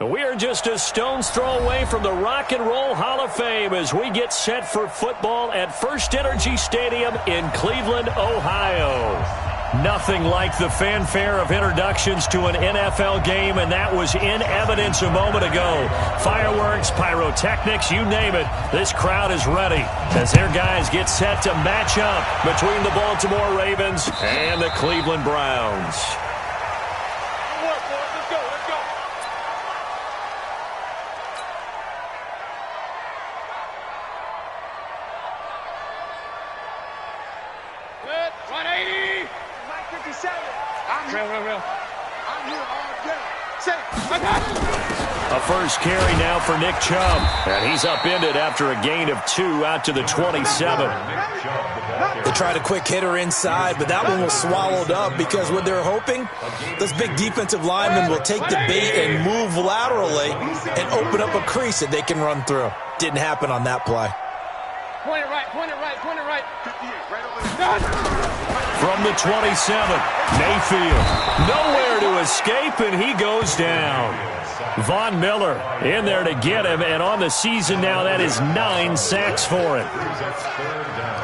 We are just a stone's throw away from the Rock and Roll Hall of Fame as we get set for football at First Energy Stadium in Cleveland, Ohio. Nothing like the fanfare of introductions to an NFL game, and that was in evidence a moment ago. Fireworks, pyrotechnics, you name it. This crowd is ready as their guys get set to match up between the Baltimore Ravens and the Cleveland Browns. A first carry now for Nick Chubb, and he's upended after a gain of 2 out to the 27. They tried a quick hitter inside, but that one was swallowed up because what they're hoping, those big defensive linemen will take the bait and move laterally and open up a crease that they can run through. Didn't happen on that play. Point it right, point it right, point it right. From the 27, Mayfield, nowhere to escape, and he goes down. Von Miller in there to get him, and on the season now, that is 9 sacks for him.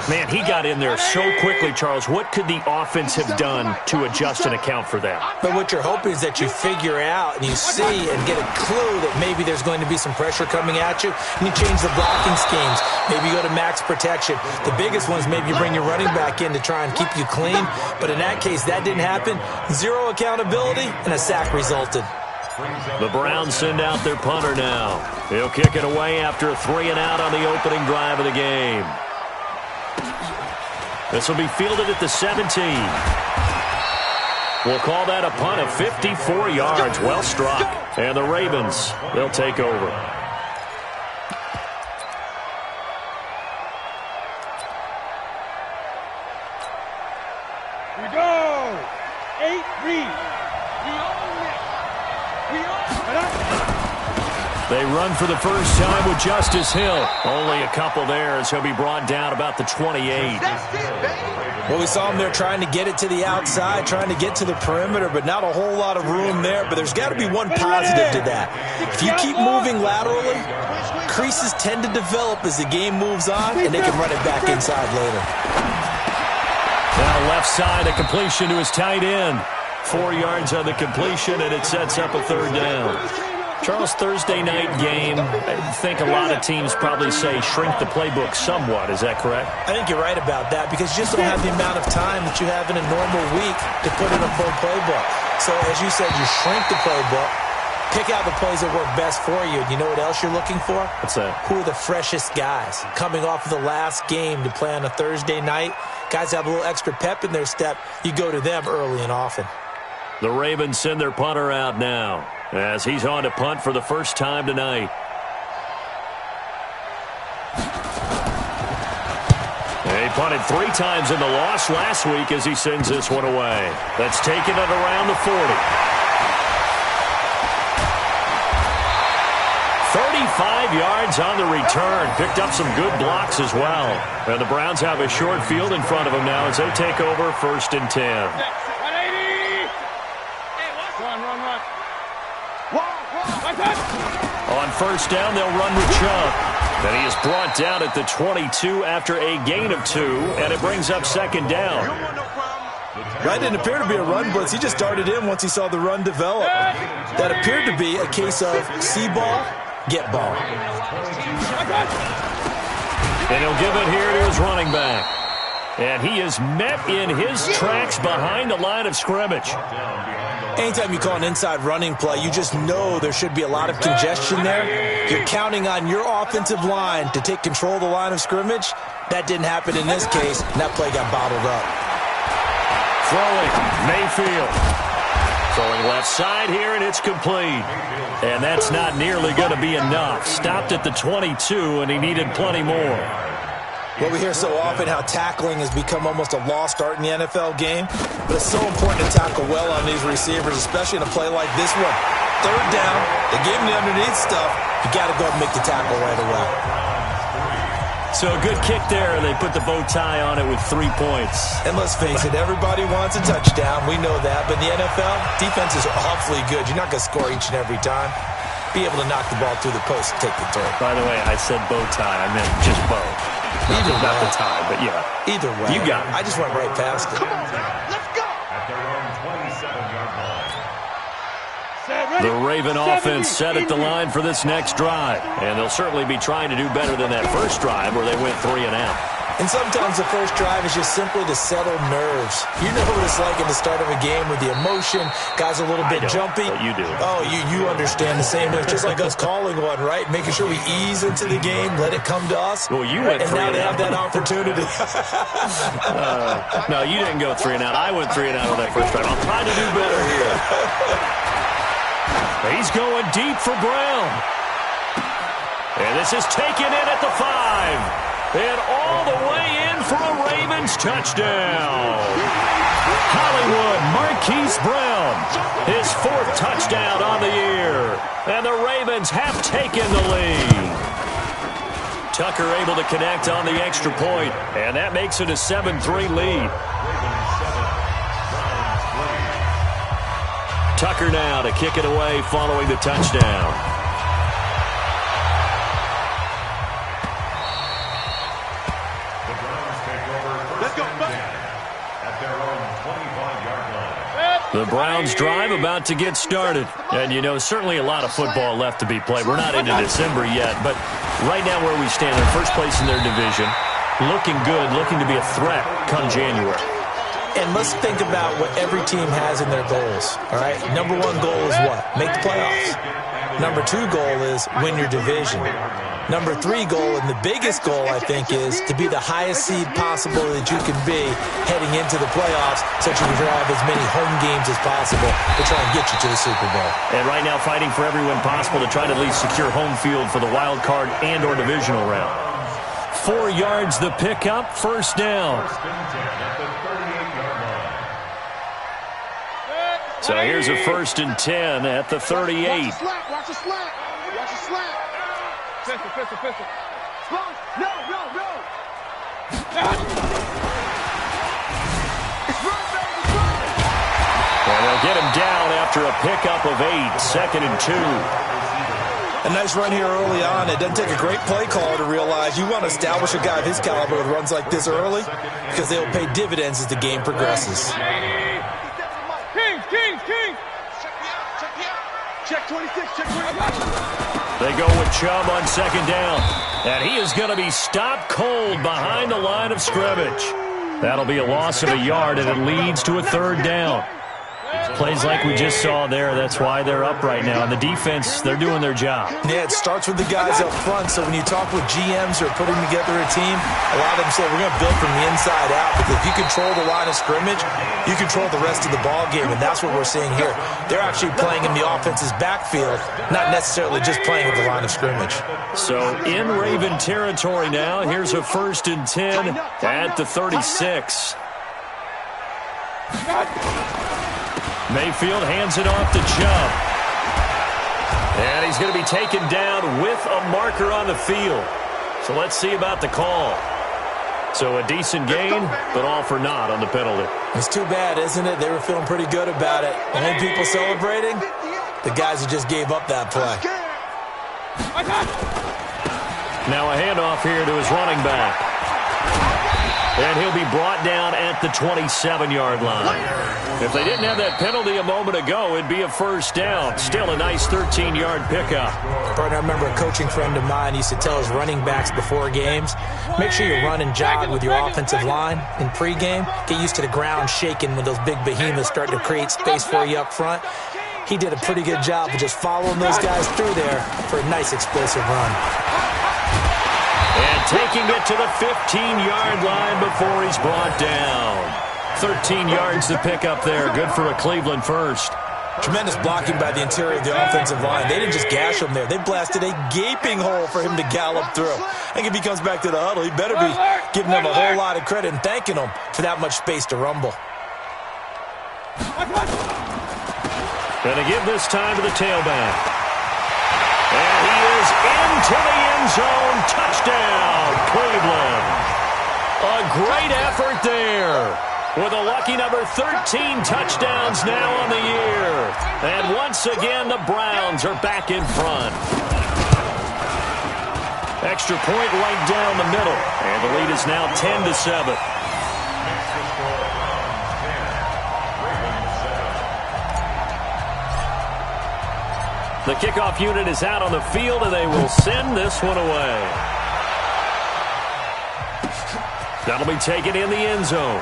Man, he got in there so quickly, Charles. What could the offense have done to adjust and account for that? But what you're hoping is that you figure out and you see and get a clue that maybe there's going to be some pressure coming at you, and you change the blocking schemes. Maybe you go to max protection. The biggest ones, maybe you bring your running back in to try and keep you clean. But in that case, that didn't happen. Zero accountability, and a sack resulted. The Browns send out their punter now. He'll kick it away after a 3-and-out on the opening drive of the game. This will be fielded at the 17. We'll call that a punt of 54 yards. Well struck. And the Ravens, they'll take over. Here we go. 8 read. We own it. We own it. They run for the first time with Justice Hill. Only a couple there as he'll be brought down about the 28. Well, we saw him there trying to get it to the outside, trying to get to the perimeter, but not a whole lot of room there. But there's got to be one positive to that. If you keep moving laterally, creases tend to develop as the game moves on, and they can run it back inside later. Down left side, a completion to his tight end. 4 yards on the completion, and it sets up a third down. Charles, Thursday night game, I think a lot of teams probably say shrink the playbook somewhat. Is that correct? I think you're right about that because you just don't have the amount of time that you have in a normal week to put in a full playbook. So, as you said, you shrink the playbook, pick out the plays that work best for you. And you know what else you're looking for? What's that? Who are the freshest guys coming off of the last game to play on a Thursday night? Guys have a little extra pep in their step. You go to them early and often. The Ravens send their punter out now as he's on to punt for the first time tonight. He punted 3 times in the loss last week as he sends this one away. That's taking it around the 40. 35 yards on the return. Picked up some good blocks as well. And the Browns have a short field in front of them now as they take over 1st and 10. On first down, they'll run with Chubb. And he is brought down at the 22 after a gain of 2, and it brings up 2nd down. That didn't appear to be a run blitz. He just darted in once he saw the run develop. That appeared to be a case of see ball, get ball. And he'll give it here to his running back. And he is met in his tracks behind the line of scrimmage. Anytime you call an inside running play, you just know there should be a lot of congestion there. You're counting on your offensive line to take control of the line of scrimmage. That didn't happen in this case, and that play got bottled up. Throwing, Mayfield. Throwing left side here, and it's complete. And that's not nearly going to be enough. Stopped at the 22, and he needed plenty more. Well, we hear so often how tackling has become almost a lost art in the NFL game, but it's so important to tackle well on these receivers, especially in a play like this one. 3rd down, they gave him the underneath stuff. You got to go and make the tackle right away. So a good kick there. They put the bow tie on it with 3 points. And let's face it, everybody wants a touchdown. We know that. But in the NFL, defenses are awfully good. You're not going to score each and every time. be able to knock the ball through the post and take the throw. By the way, I said bow tie. I meant just bow. Not the tie, but yeah. Either way. You got it. I just went right past it. Come on, let's go. At their own 27-yard line. The Raven offense set at the line for this next drive. And they'll certainly be trying to do better than that first drive where they went 3 and out. And sometimes the first drive is just simply to settle nerves. You know what it's like at the start of a game with the emotion. Guys are a little bit jumpy. But you do. Oh, you understand the same. It's just like us calling one, right? Making sure we ease into the game, let it come to us. Well, you went 3 and now and they out. have that opportunity. No, you didn't go 3 and out. I went 3 and out on that first drive. I'm trying to do better here. He's going deep for Brown. And this is taken in at the 5. And all the way in for a Ravens touchdown. Hollywood Marquise Brown, his 4th touchdown on the year. And the Ravens have taken the lead. Tucker able to connect on the extra point, and that makes it a 7-3 lead. Tucker now to kick it away following the touchdown. The Browns drive about to get started. And, you know, certainly a lot of football left to be played. We're not into December yet, but right now where we stand, in first place in their division, looking good, looking to be a threat come January. And let's think about what every team has in their goals, all right? Number 1 goal is what? Make the playoffs. Number 2 goal is win your division. Number 3 goal, and the biggest goal, I think, is to be the highest seed possible that you can be heading into the playoffs, so that you can drive as many home games as possible to try and get you to the Super Bowl. And right now fighting for every win possible to try to at least secure home field for the wild card and or divisional round. 4 yards the pickup, first down. So here's a 1st and 10 at the 38. Watch the slap. Watch the slap. Watch the slap. Pistol. No. And they'll get him down after a pickup of 8, 2nd and 2. A nice run here early on. It doesn't take a great play caller to realize you want to establish a guy of his caliber with runs like this early, because they'll pay dividends as the game progresses. King. Check 26. Check 26. They go with Chubb on 2nd down. And he is going to be stopped cold behind the line of scrimmage. That'll be a loss of a yard, and it leads to a 3rd down. Plays like we just saw there, that's why they're up right now. And the defense, they're doing their job. Yeah, it starts with the guys up front. So when you talk with GMs who are putting together a team, a lot of them say, we're going to build from the inside out. Because if you control the line of scrimmage, you control the rest of the ball game. And that's what we're seeing here. They're actually playing in the offense's backfield, not necessarily just playing at the line of scrimmage. So in Raven territory now, here's a 1st and 10 at the 36. Mayfield hands it off to Chubb. And he's going to be taken down with a marker on the field. So let's see about the call. So a decent gain, but all for naught on the penalty. It's too bad, isn't it? They were feeling pretty good about it. Only people celebrating, the guys who just gave up that play. Now a handoff here to his running back. And he'll be brought down at the 27-yard line. If they didn't have that penalty a moment ago, it'd be a 1st down. Still a nice 13-yard pickup. Partner, I remember a coaching friend of mine used to tell his running backs before games, make sure you run and jog with your offensive line in pregame. Get used to the ground shaking when those big behemoths start to create space for you up front. He did a pretty good job of just following those guys through there for a nice explosive run. And taking it to the 15-yard line before he's brought down. 13 yards to pick up there. Good for a Cleveland first. Tremendous blocking by the interior of the offensive line. They didn't just gash him there. They blasted a gaping hole for him to gallop through. I think if he comes back to the huddle, he better be giving them a whole lot of credit and thanking them for that much space to rumble. Going to give this time to the tailback. And he is into the end zone. Touchdown, Cleveland. A great effort there. With a lucky number 13 touchdowns now on the year. And once again, the Browns are back in front. Extra point right down the middle. And the lead is now 10-7. The kickoff unit is out on the field, and they will send this one away. That'll be taken in the end zone.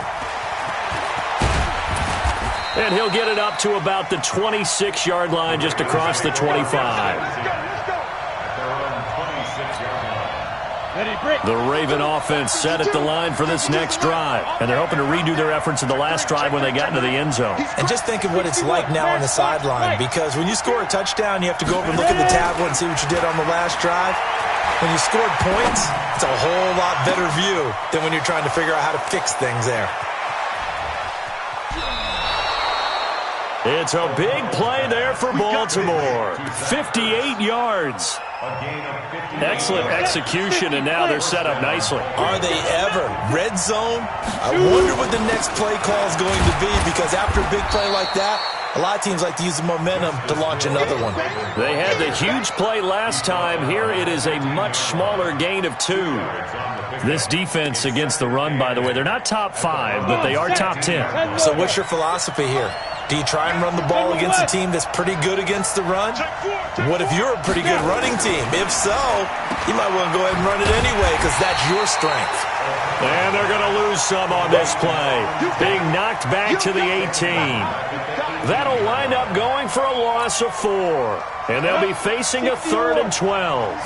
And he'll get it up to about the 26-yard line, just across the 25. The Raven offense set at the line for this next drive. And they're hoping to redo their efforts in the last drive when they got into the end zone. And just think of what it's like now on the sideline, because when you score a touchdown, you have to go over and look at the tablet and see what you did on the last drive. When you scored points, it's a whole lot better view than when you're trying to figure out how to fix things there. It's a big play there for Baltimore. 58 yards. Excellent execution, and now they're set up nicely. Are they ever? Red zone? I wonder what the next play call is going to be, because after a big play like that, a lot of teams like to use the momentum to launch another one. They had the huge play last time. Here it is a much smaller gain of 2. This defense against the run, by the way, they're not top 5, but they are top 10. So what's your philosophy here? Do you try and run the ball against a team that's pretty good against the run? What if you're a pretty good running team? If so, you might want to go ahead and run it anyway, because that's your strength. And they're going to lose some on this play. Being knocked back to the 18. That'll wind up going for a loss of 4. And they'll be facing a 3rd and 12. Here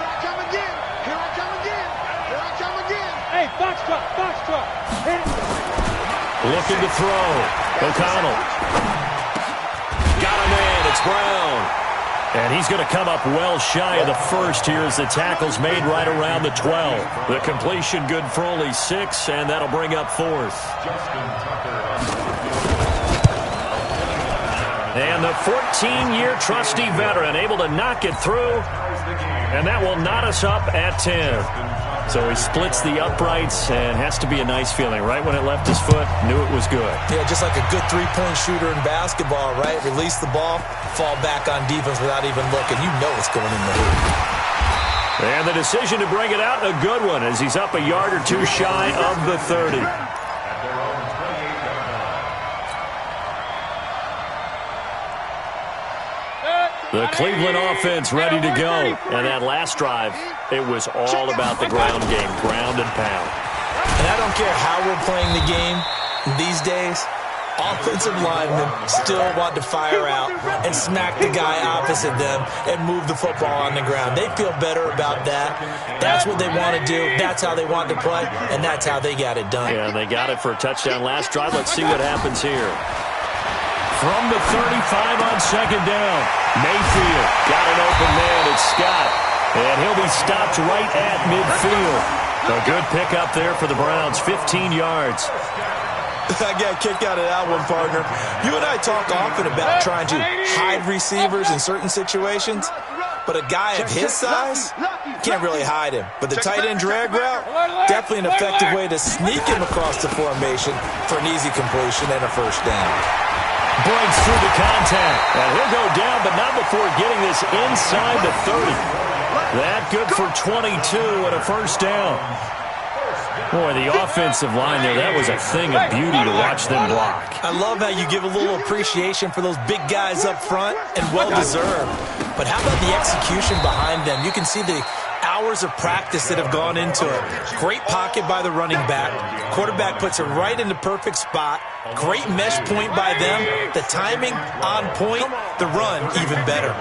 I come again. Here I come again. Here I come again. Hey, box truck, box truck. Looking to throw. O'Connell. Got a man. It's Brown. And he's going to come up well shy of the first here as the tackle's made right around the 12. The completion good for only 6, and that'll bring up 4th. And the 14-year trusty veteran able to knock it through. And that will knot us up at 10. So he splits the uprights, and has to be a nice feeling. Right when it left his foot, knew it was good. Yeah, just like a good three-point shooter in basketball, right? Release the ball, fall back on defense without even looking. You know it's going in the hoop. And the decision to bring it out, a good one, as he's up a yard or 2 shy of the 30. The Cleveland offense ready to go. And that last drive, it was all about the ground game, ground and pound. And I don't care how we're playing the game these days, offensive linemen still want to fire out and smack the guy opposite them and move the football on the ground. They feel better about that. That's what they want to do. That's how they want to play, and that's how they got it done. Yeah, and they got it for a touchdown last drive. Let's see what happens here. From the 35 on 2nd down, Mayfield got an open man. It's Scott, and he'll be stopped right at midfield. A good pickup there for the Browns, 15 yards. I got a kick out of that one, partner. You and I talk often about trying to hide receivers in certain situations, but a guy of his size, can't really hide him. But the tight end drag route, definitely an effective way to sneak him across the formation for an easy completion and a first down. Breaks through the contact, and he'll go down, but not before getting this inside the 30. That good for 22 and a first down. Boy, the offensive line there, that was a thing of beauty to watch them block. I love how you give a little appreciation for those big guys up front, and well-deserved. But how about the execution behind them? You can see the hours of practice that have gone into it. Great pocket by the running back. Quarterback puts it right in the perfect spot. Great mesh point by them. The timing on point. The run even better.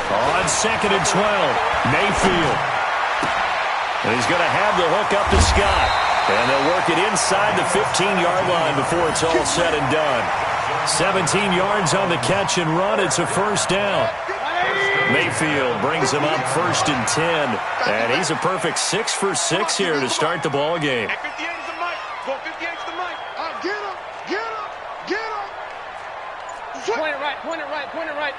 On 2nd and 12, Mayfield. And he's going to have the hook up to Scott. And they'll work it inside the 15-yard line before it's all said and done. 17 yards on the catch and run. It's a first down. Mayfield brings him up 1st and 10. And he's a perfect 6 for 6 here to start the ball game. 58 is the mic. 58 is the mic. Get him. Get him. Get him. Point it right. Point it right. Point it right.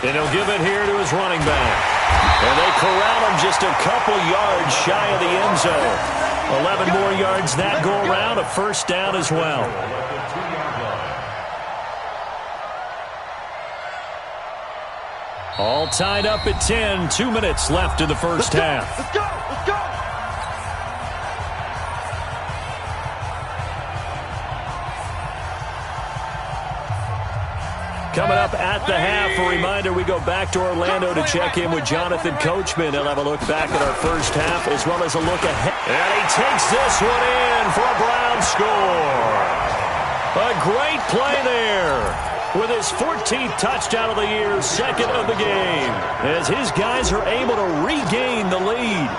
And he'll give it here to his running back. And they corral him just a couple yards shy of the end zone. 11 more yards that go around, a first down as well. All tied up at 10, 2 minutes left in the first half. Let's go! Let's go! Coming up at the half, a reminder, we go back to Orlando to check in with Jonathan Coachman. He'll have a look back at our first half as well as a look ahead. And he takes this one in for a Brown score. A great play there with his 14th touchdown of the year, second of the game, as his guys are able to regain the lead.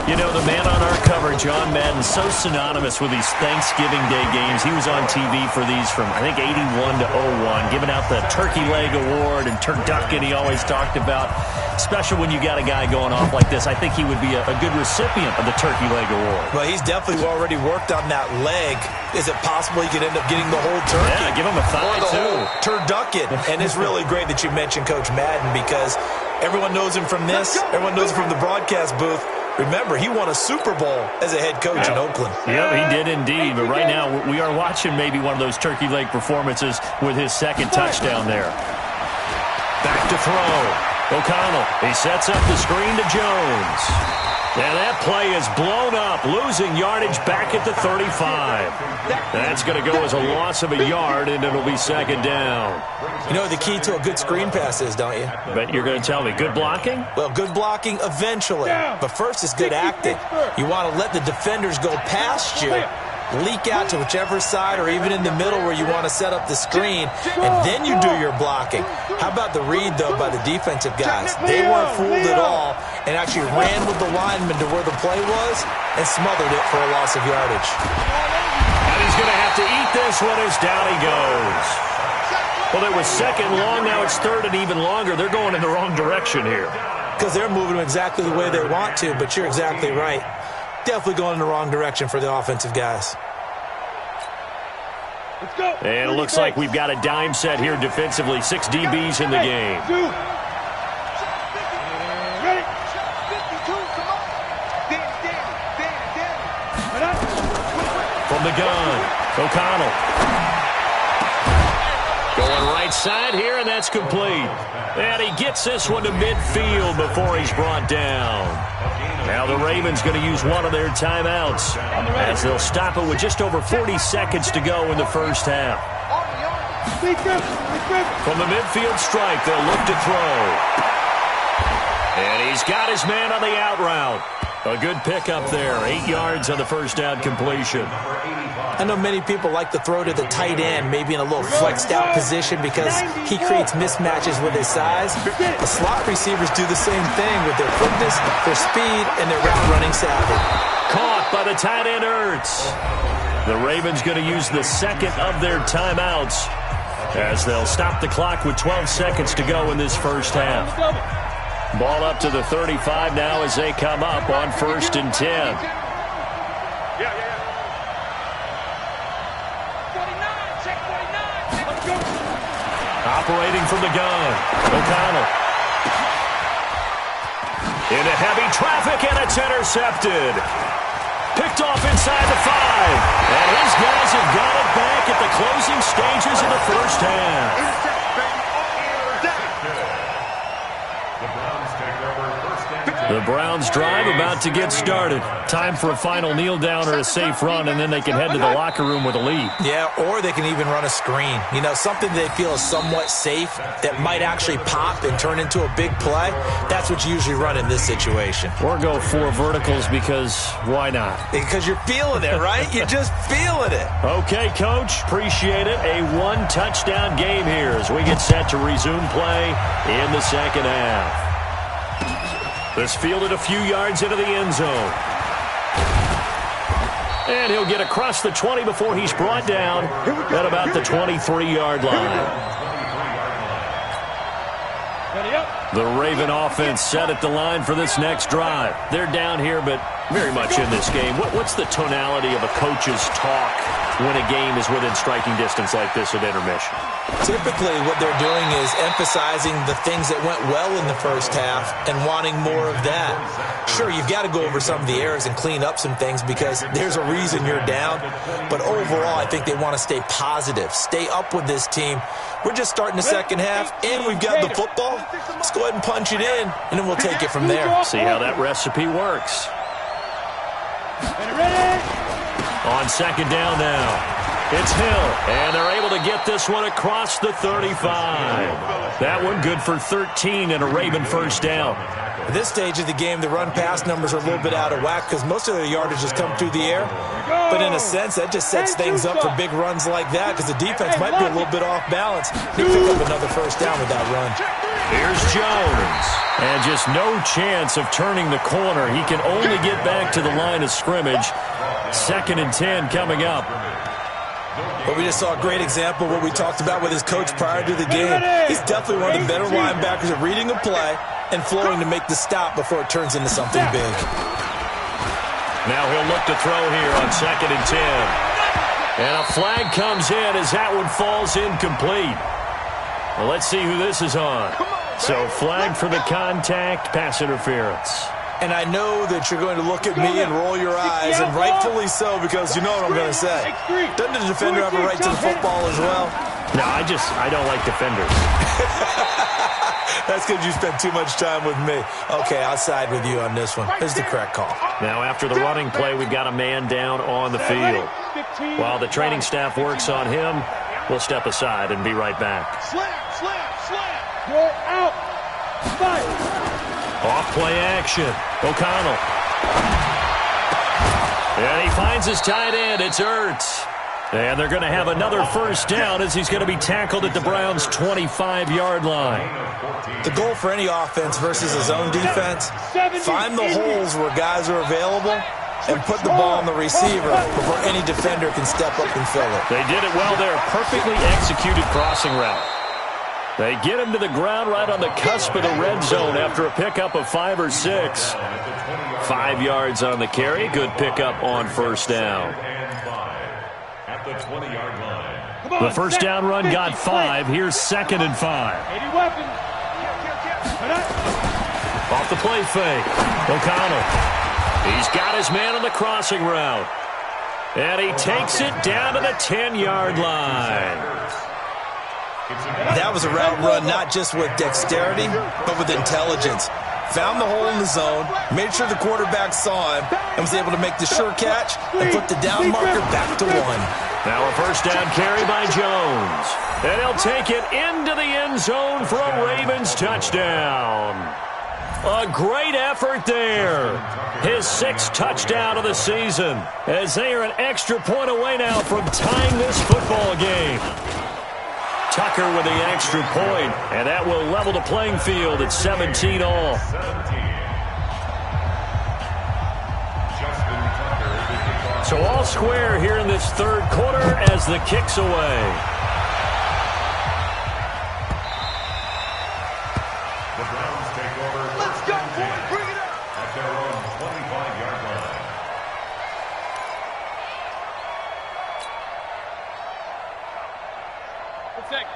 You know, the man on our cover, John Madden, so synonymous with these Thanksgiving Day games. He was on TV for these from, I think, 81 to 01, giving out the Turkey Leg Award and turducken he always talked about. Special when you got a guy going off like this. I think he would be a good recipient of the Turkey Leg Award. Well, he's definitely already worked on that leg. Is it possible he could end up getting the whole turkey? Yeah, give him a thigh, or the too. whole turducken. And it's really great that you mentioned Coach Madden because everyone knows him from this. Everyone knows him from the broadcast booth. Remember, he won a Super Bowl as a head coach in Oakland. Yeah, he did indeed. But right now, we are watching maybe one of those turkey leg performances with his second touchdown there. Back to throw. O'Connell, he sets up the screen to Jones. And that play is blown up, losing yardage back at the 35. That's going to go as a loss of a yard, and it'll be second down. You know what the key to a good screen pass is, don't you? But you're going to tell me, good blocking? Well, good blocking eventually. But first is good acting. You want to let the defenders go past you, leak out to whichever side or even in the middle where you want to set up the screen, and then you do your blocking. How about the read, though, by the defensive guys? They weren't fooled at all and actually ran with the lineman to where the play was and smothered it for a loss of yardage. And he's going to have to eat this one as down he goes. Well, it was second long, now it's third and even longer. They're going in the wrong direction here. Because they're moving exactly the way they want to, but you're exactly right. Definitely going in the wrong direction for the offensive guys. Let's go. And it looks like we've got a dime set here defensively. 6 DBs in the game. Ready? 52, come on. From the gun, O'Connell. Going right side here, and that's complete. And he gets this one to midfield before he's brought down. Now the Ravens going to use one of their timeouts as they'll stop it with just over 40 seconds to go in the first half. From the midfield stripe, they'll look to throw. And he's got his man on the out route. A good pickup there. 8 yards on the first down completion. I know many people like to throw to the tight end, maybe in a little flexed out position because he creates mismatches with his size. The slot receivers do the same thing with their quickness, their speed, and their route running savvy. Caught by the tight end Ertz. The Ravens going to use the second of their timeouts as they'll stop the clock with 12 seconds to go in this first half. Ball up to the 35 now as they come up on 1st and 10. Operating from the gun, O'Connell. Into heavy traffic, and it's intercepted. Picked off inside the 5. And his guys have got it back at the closing stages of the first half. The Browns drive about to get started. Time for a final kneel down or a safe run, and then they can head to the locker room with a lead. Yeah, or they can even run a screen. You know, something they feel is somewhat safe that might actually pop and turn into a big play. That's what you usually run in this situation. Or go 4 verticals because why not? Because you're feeling it, right? You're just feeling it. Okay, Coach. Appreciate it. A 1-touchdown game here as we get set to resume play in the second half. This fielded a few yards into the end zone. And he'll get across the 20 before he's brought down at about the 23-yard line. The Raven offense set at the line for this next drive. They're down here, but Very much in this game. What's the tonality of a coach's talk when a game is within striking distance like this at intermission? Typically, what they're doing is emphasizing the things that went well in the first half and wanting more of that. Sure, you've got to go over some of the errors and clean up some things because there's a reason you're down. But overall, I think they want to stay positive, stay up with this team. We're just starting the second half, and we've got the football. Let's go ahead and punch it in, and then we'll take it from there. See how that recipe works. On second down now, it's Hill, and they're able to get this one across the 35. That one good for 13 and a Raven first down. At this stage of the game, the run-pass numbers are a little bit out of whack because most of their yardage has come through the air. But in a sense, that just sets things up for big runs like that because the defense might be a little bit off balance. They pick up another first down with that run. Here's Jones. And just no chance of turning the corner. He can only get back to the line of scrimmage. 2nd and 10 coming up. But we just saw a great example of what we talked about with his coach prior to the game. He's definitely one of the better linebackers at reading a play and flowing to make the stop before it turns into something big. Now he'll look to throw here on 2nd and 10. And a flag comes in as that one falls incomplete. Well, let's see who this is on. So flag for the contact, pass interference. And I know that you're going to look at me and roll your eyes, and rightfully so, because you know what I'm going to say. Doesn't the defender have a right to the football as well? No, I don't like defenders. That's because you spent too much time with me. Okay, I'll side with you on this one. This is the correct call. Now, after the running play, we've got a man down on the field. While the training staff works on him, we'll step aside and be right back. Slam, slam, slam. You're out. Fight. Off play action. O'Connell. And he finds his tight end. It's Ertz. And they're going to have another first down as he's going to be tackled at the Browns' 25-yard line. The goal for any offense versus a zone defense, find the holes where guys are available and put the ball on the receiver before any defender can step up and fill it. They did it well there. Perfectly executed crossing route. They get him to the ground right on the cusp of the red zone after a pickup of 5 or 6. 5 yards on the carry. Good pickup on first down. At the 20-yard line. The first down run got 5. Here's 2nd and 5. 80 weapons. Off the play fake. O'Connell. He's got his man on the crossing route. And he takes it down to the 10-yard line. That was a route run not just with dexterity, but with intelligence. Found the hole in the zone, made sure the quarterback saw him, and was able to make the sure catch and put the down marker back to 1. Now a first down carry by Jones. And he'll take it into the end zone for a Ravens touchdown. A great effort there. His 6th touchdown of the season, as they are an extra point away now from tying this football game. Tucker with the extra point, and that will level the playing field at 17 all. So all square here in this third quarter as the kick's away. The Browns take over. Let's go, boys. Bring it up. At their own 25-yard line.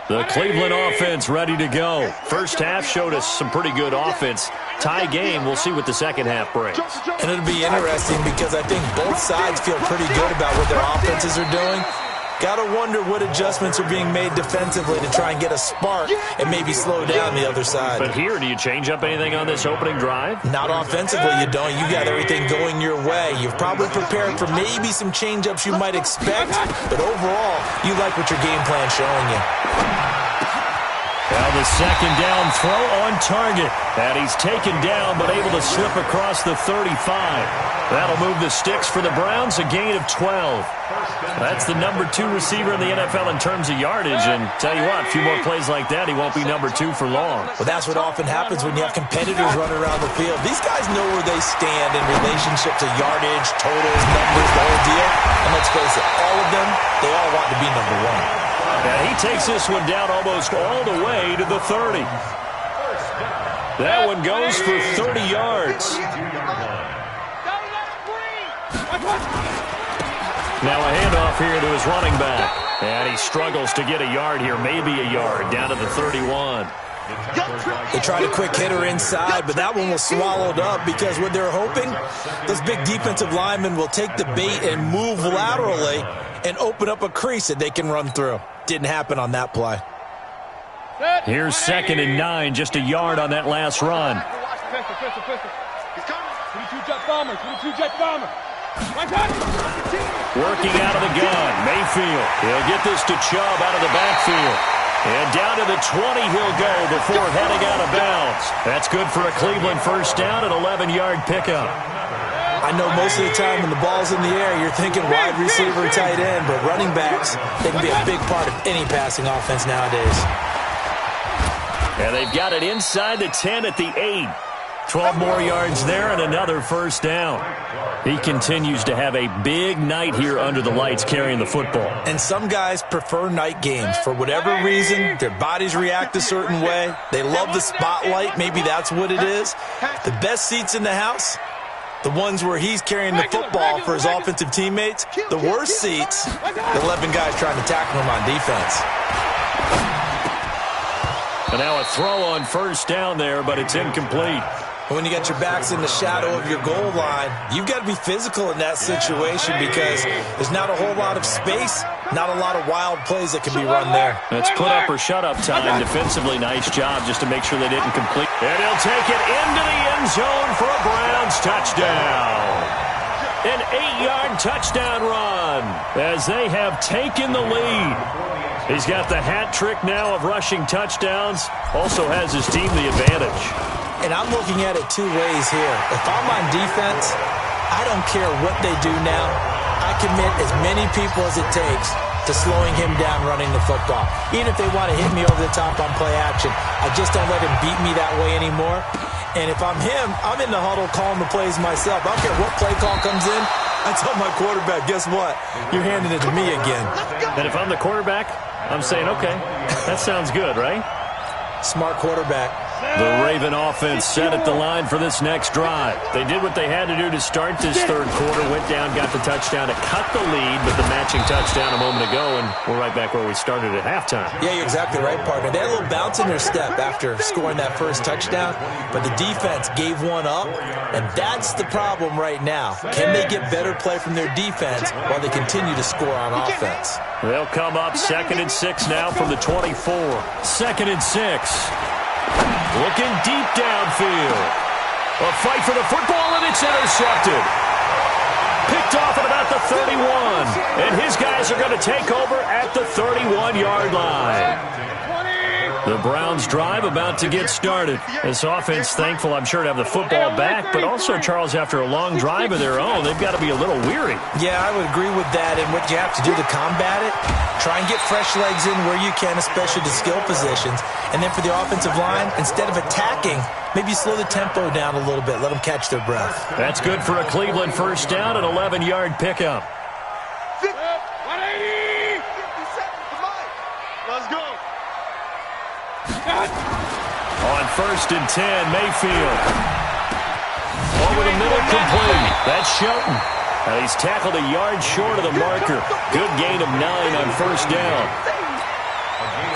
The Cleveland offense ready to go. First half showed us some pretty good offense. Tie game, we'll see what the second half brings. And it'll be interesting because I think both sides feel pretty good about what their offenses are doing. Got to wonder what adjustments are being made defensively to try and get a spark and maybe slow down the other side. But here, do you change up anything on this opening drive? Not offensively, you don't. You got everything going your way. You've probably prepared for maybe some change-ups you might expect, but overall, you like what your game plan's showing you. Now the second down throw on target. And he's taken down, but able to slip across the 35. That'll move the sticks for the Browns, a gain of 12. That's the number 2 receiver in the NFL in terms of yardage, and tell you what, a few more plays like that, he won't be number 2 for long. Well, that's what often happens when you have competitors running around the field. These guys know where they stand in relationship to yardage, totals, numbers, the whole deal. And let's face it, all of them, they all want to be number 1. And he takes this one down almost all the way to the 30. That one goes for 30 yards. Now a handoff here to his running back. And he struggles to get a yard here, maybe a yard, down to the 31. They tried a quick hitter inside, but that one was swallowed up because what they're hoping, those big defensive linemen will take the bait and move laterally and open up a crease that they can run through. Didn't happen on that play. Here's 2nd and 9, just a yard on that last run. Working out of the gun, Mayfield. He'll get this to Chubb out of the backfield. And down to the 20 he'll go before heading out of bounds. That's good for a Cleveland first down, an 11-yard pickup. I know most of the time when the ball's in the air, you're thinking wide receiver, tight end, but running backs, they can be a big part of any passing offense nowadays. And they've got it inside the 10 at the 8. 12 more yards there and another first down. He continues to have a big night here under the lights carrying the football. And some guys prefer night games. For whatever reason, their bodies react a certain way. They love the spotlight. Maybe that's what it is. The best seats in the house, the ones where he's carrying the football for his offensive teammates. The worst seats, the 11 guys trying to tackle him on defense. And now a throw on first down there, but it's incomplete. When you got your backs in the shadow of your goal line, you've got to be physical in that situation because there's not a whole lot of space, not a lot of wild plays that can be run there. It's put up or shut up time. Defensively, nice job just to make sure they didn't complete. And he'll take it into the end zone for a Browns touchdown. An 8-yard touchdown run as they have taken the lead. He's got the hat trick now of rushing touchdowns. Also has his team the advantage. And I'm looking at it two ways here. If I'm on defense, I don't care what they do now. I commit as many people as it takes to slowing him down running the football. Even if they want to hit me over the top on play action, I just don't let him beat me that way anymore. And if I'm him, I'm in the huddle calling the plays myself. I don't care what play call comes in. I tell my quarterback, guess what? You're handing it to me again. And if I'm the quarterback, I'm saying, okay, that sounds good, right? Smart quarterback. The Raven offense set at the line for this next drive. They did what they had to do to start this third quarter, went down, got the touchdown to cut the lead, but the matching touchdown a moment ago, and we're right back where we started at halftime. Yeah, you're exactly right, partner. They had a little bounce in their step after scoring that first touchdown, but the defense gave one up, and that's the problem right now. Can they get better play from their defense while they continue to score on offense? They'll come up 2nd and 6 now from the 24. 2nd and 6. Looking deep downfield. A fight for the football, and it's intercepted. Picked off at about the 31. And his guys are going to take over at the 31-yard line. The Browns drive about to get started. This offense thankful, I'm sure, to have the football back, but also, Charles, after a long drive of their own, they've got to be a little weary. Yeah, I would agree with that, and what you have to do to combat it, try and get fresh legs in where you can, especially to skill positions, and then for the offensive line, instead of attacking, maybe slow the tempo down a little bit, let them catch their breath. That's good for a Cleveland first down, an 11-yard pickup. 180! 50 seconds to Mike. Let's go. On 1st and 10, Mayfield. Over the middle, complete. That's Shelton. He's tackled a yard short of the marker. Good gain of 9 on first down.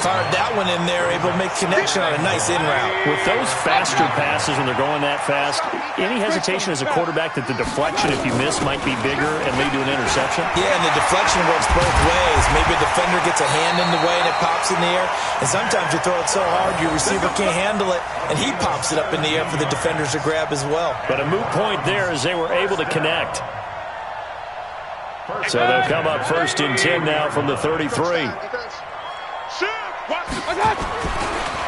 Fired that one in there, able to make connection on a nice in route. With those faster passes when they're going that fast, any hesitation as a quarterback that the deflection, if you miss, might be bigger and lead to an interception? Yeah, and the deflection works both ways. Maybe a defender gets a hand in the way and it pops in the air. And sometimes you throw it so hard your receiver can't handle it, and he pops it up in the air for the defenders to grab as well. But a moot point there as they were able to connect. So they'll come up 1st and 10 now from the 33.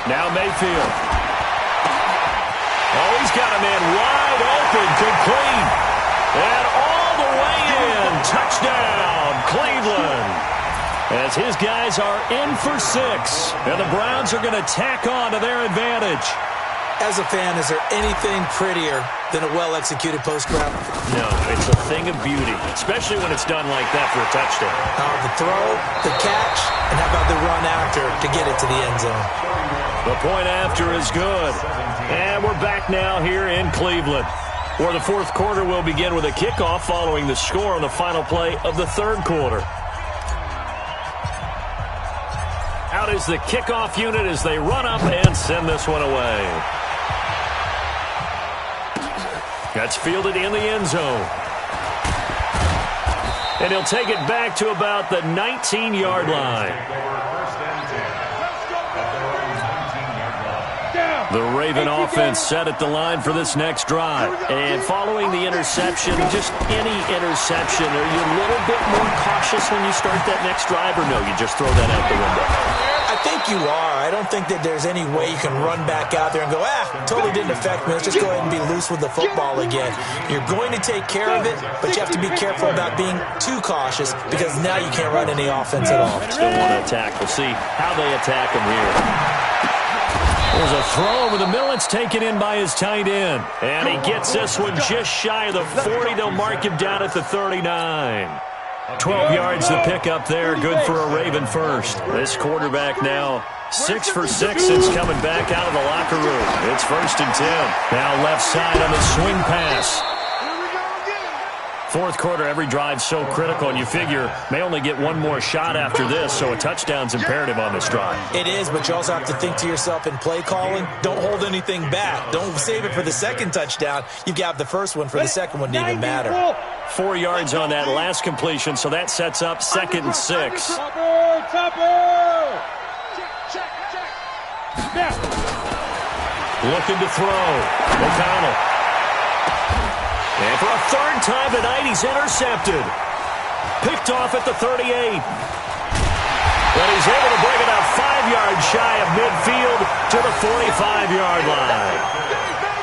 Now Mayfield. Oh, he's got a man wide open, complete. And all the way in. Touchdown, Cleveland. As his guys are in for 6. And the Browns are going to tack on to their advantage. As a fan, is there anything prettier than a well-executed post-grab? No, it's a thing of beauty, especially when it's done like that for a touchdown. The throw, the catch, and how about the run after to get it to the end zone? The point after is good. And we're back now here in Cleveland. Or the fourth quarter will begin with a kickoff following the score on the final play of the third quarter. Out is the kickoff unit as they run up and send this one away. That's fielded in the end zone. And he'll take it back to about the 19-yard line. The Raven offense set at the line for this next drive. And following the interception, just any interception, are you a little bit more cautious when you start that next drive, or no, you just throw that out the window? I think you are. I don't think that there's any way you can run back out there and go, totally didn't affect me. Let's just go ahead and be loose with the football again. You're going to take care of it, but you have to be careful about being too cautious because now you can't run any offense at all. Still want to attack. We'll see how they attack him here. There's a throw over the middle. It's taken in by his tight end. And he gets this one just shy of the 40. They'll mark him down at the 39. 12 yards to pick up there. Good for a Raven first. This quarterback now 6 for 6 since coming back out of the locker room. It's 1st and 10. Now left side on the swing pass. Fourth quarter, every drive so critical, and you figure may only get one more shot after this, so a touchdown's imperative on this drive. It is, but you also have to think to yourself in play calling, don't hold anything back. Don't save it for the second touchdown. You've got the first one for the second one to even matter. 4 yards on that last completion, so that sets up 2nd and 6. Looking to throw. O'Connell. And for a third time tonight, he's intercepted. Picked off at the 38. But he's able to bring it up 5 yards shy of midfield to the 45-yard line.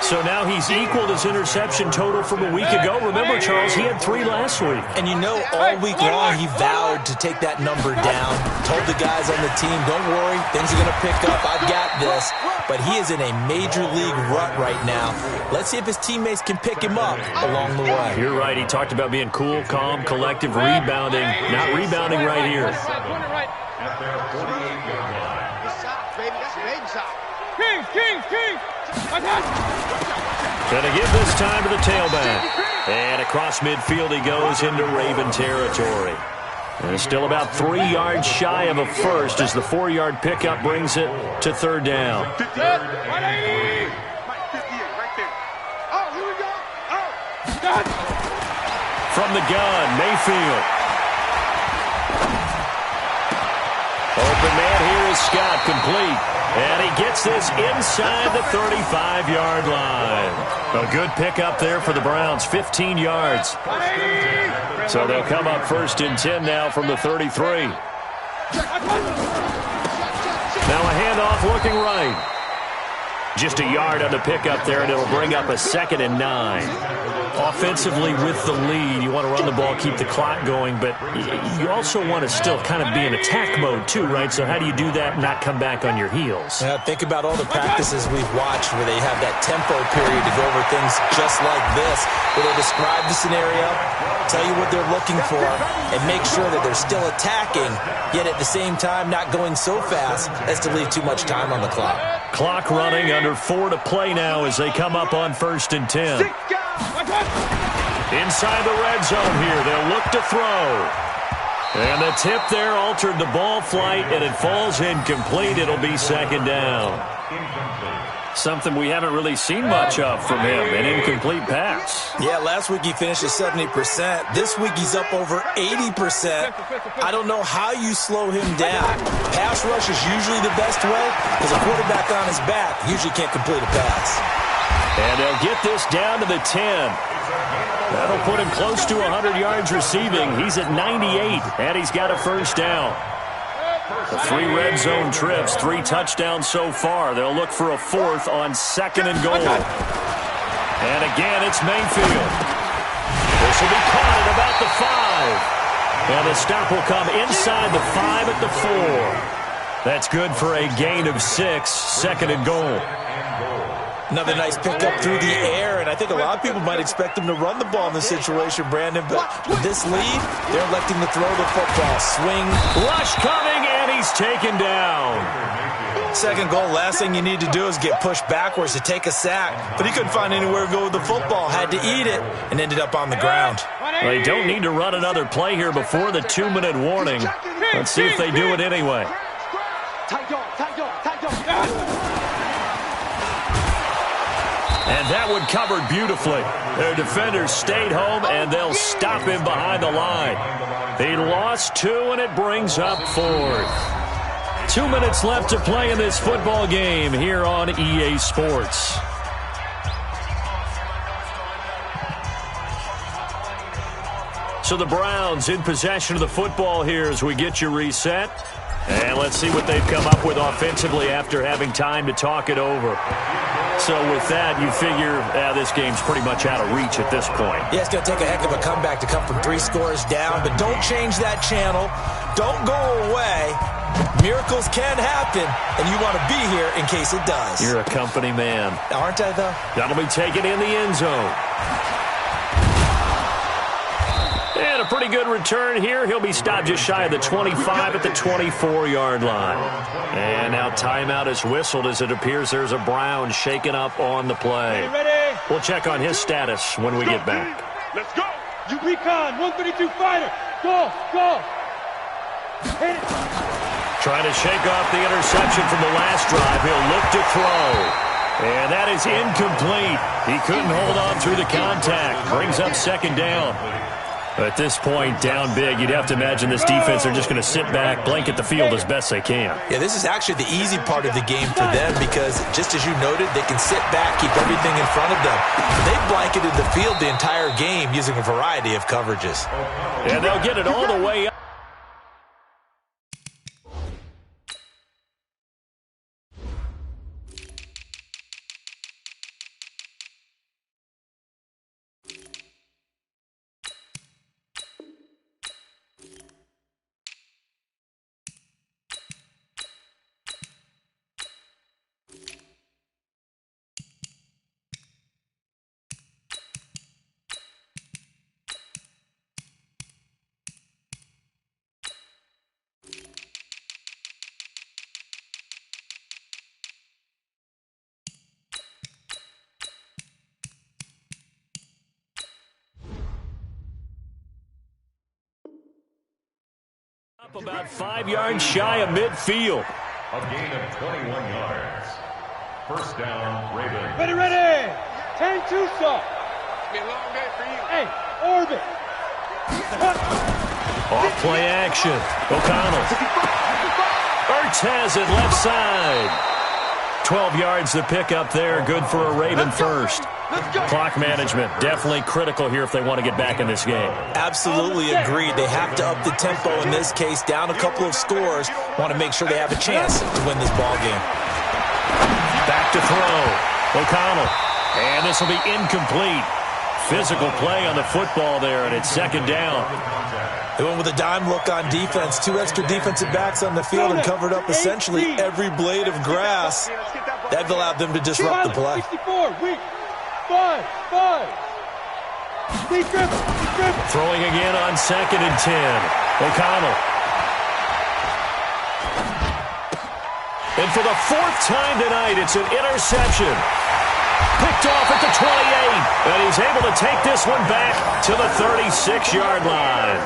So now he's equaled his interception total from a week ago. Remember, Charles, he had 3 last week. And you know, all week long he vowed to take that number down. Told the guys on the team, don't worry, things are going to pick up. I've got this. But he is in a major league rut right now. Let's see if his teammates can pick him up along the way. You're right. He talked about being cool, calm, collective, rebounding. Not rebounding right here. At their 48-yard line. Kings! Gonna give this time to the tailback. And across midfield he goes into Raven territory. And still about 3 yards shy of a first as the 4-yard pickup brings it to 3rd down. From the gun, Mayfield. Open man here is Scott, complete. And he gets this inside the 35-yard line. A good pickup there for the Browns, 15 yards. So they'll come up 1st and 10 now from the 33. Now a handoff looking right. Just a yard on the pickup there, and it'll bring up a 2nd and 9. Offensively with the lead, you want to run the ball, keep the clock going, but you also want to still kind of be in attack mode too, right? So how do you do that and not come back on your heels? Think about all the practices we've watched where they have that tempo period to go over things just like this, where they describe the scenario, tell you what they're looking for, and make sure that they're still attacking, yet at the same time not going so fast as to leave too much time on the clock. Clock running, under 4 to play now as they come up on 1st and 10. Inside the red zone here, they'll look to throw. And the tip there altered the ball flight, and it falls incomplete. It'll be 2nd down. Something we haven't really seen much of from him, an incomplete pass. Yeah, last week he finished at 70%. This week he's up over 80%. I don't know how you slow him down. Pass rush is usually the best way because a quarterback on his back usually can't complete a pass. And they'll get this down to the 10. That'll put him close to 100 yards receiving. He's at 98, and he's got a 1st down. The 3 red zone trips, 3 touchdowns so far. They'll look for a 4th on 2nd and goal. And again, it's Mayfield. This will be caught at about the 5. And the stop will come inside the 5 at the 4. That's good for a gain of 6, 2nd and goal. Another nice pickup through the air, and I think a lot of people might expect him to run the ball in this situation, Brandon, but with this lead, they're electing to throw the football. Swing. Rush coming, and he's taken down. Second goal, last thing you need to do is get pushed backwards to take a sack. But he couldn't find anywhere to go with the football, had to eat it, and ended up on the ground. They don't need to run another play here before the 2-minute warning. Let's see if they do it anyway. And that one covered beautifully. Their defenders stayed home, and they'll stop him behind the line. He lost 2, and it brings up 4th. 2 minutes left to play in this football game here on EA Sports. So the Browns in possession of the football here as we get you reset. And let's see what they've come up with offensively after having time to talk it over. So with that, you figure this game's pretty much out of reach at this point. Yeah, it's going to take a heck of a comeback to come from 3 scores down, but don't change that channel. Don't go away. Miracles can happen, and you want to be here in case it does. You're a company man. Aren't I, though? That'll be taken in the end zone. And a pretty good return here. He'll be stopped just shy of the 25 at the 24-yard line. And now timeout is whistled as it appears there's a Brown shaken up on the play. Ready? We'll check on his status when we get back. Let's go. You recon, 132 fighter. Go. Hit it. Trying to shake off the interception from the last drive. He'll look to throw. And that is incomplete. He couldn't hold on through the contact. Brings up second down. At this point, down big, you'd have to imagine this defense are just going to sit back, blanket the field as best they can. Yeah, this is actually the easy part of the game for them because, just as you noted, they can sit back, keep everything in front of them. They've blanketed the field the entire game using a variety of coverages. And they'll get it all the way up. Up about 5 yards shy of midfield. A gain of 21 yards. First down, Ravens. Ready. 10-2 stop. Be a long day for you. Hey, orbit. Off play action. O'Connell. Ertz has it left side. 12 yards to pick up there. Good for a Raven first. Clock management definitely critical here if they want to get back in this game. Absolutely agreed. They have to up the tempo in this case. Down a couple of scores. Want to make sure they have a chance to win this ball game. Back to throw. O'Connell. And this will be incomplete. Physical play on the football there, and it's second down. They went with a dime look on defense. 2 extra defensive backs on the field and covered up essentially every blade of grass. That allowed them to disrupt the play. 64, weak. 5. Throwing again on 2nd and 10. O'Connell. And for the 4th time tonight, it's an interception. Picked off at the 28. And he's able to take this one back to the 36-yard line.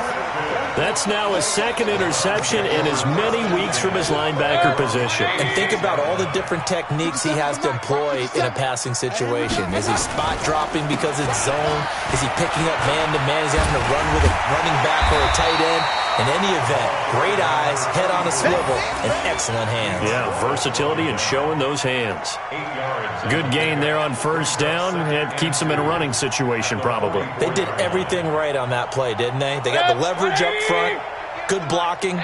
That's now his 2nd interception in as many weeks from his linebacker position. And think about all the different techniques he has to employ in a passing situation. Is he spot dropping because it's zone? Is he picking up man-to-man? Is he having to run with a running back or a tight end? In any event, great eyes, head on a swivel, and excellent hands. Yeah, versatility and showing those hands. Good gain there on first down. It keeps them in a running situation probably. They did everything right on that play, didn't they? They got the leverage up front, good blocking,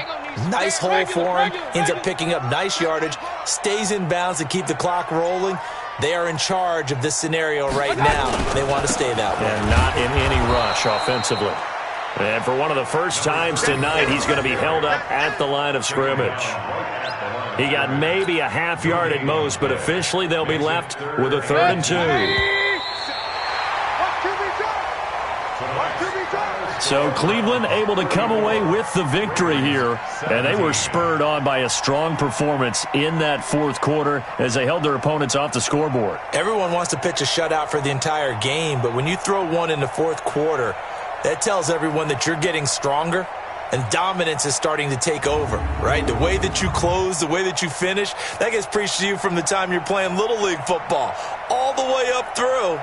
nice hole for him, ends up picking up nice yardage, stays in bounds to keep the clock rolling. They are in charge of this scenario right now. They want to stay that way. And not in any rush offensively. And for one of the first times tonight, he's going to be held up at the line of scrimmage. He got maybe a half yard at most, but officially they'll be left with a 3rd and 2. So Cleveland able to come away with the victory here, and they were spurred on by a strong performance in that fourth quarter as they held their opponents off the scoreboard. Everyone wants to pitch a shutout for the entire game, but when you throw one in the fourth quarter, that tells everyone that you're getting stronger and dominance is starting to take over, right? The way that you close, the way that you finish, that gets preached to you from the time you're playing Little League football all the way up through.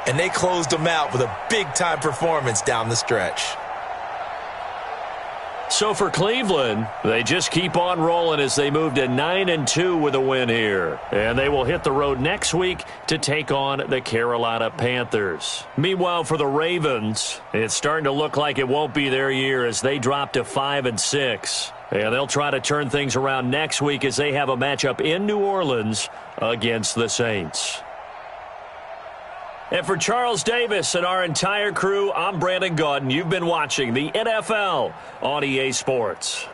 And they closed them out with a big-time performance down the stretch. So for Cleveland, they just keep on rolling as they move to 9-2 with a win here. And they will hit the road next week to take on the Carolina Panthers. Meanwhile, for the Ravens, it's starting to look like it won't be their year as they drop to 5-6. And they'll try to turn things around next week as they have a matchup in New Orleans against the Saints. And for Charles Davis and our entire crew, I'm Brandon Gaudin. You've been watching the NFL on EA Sports.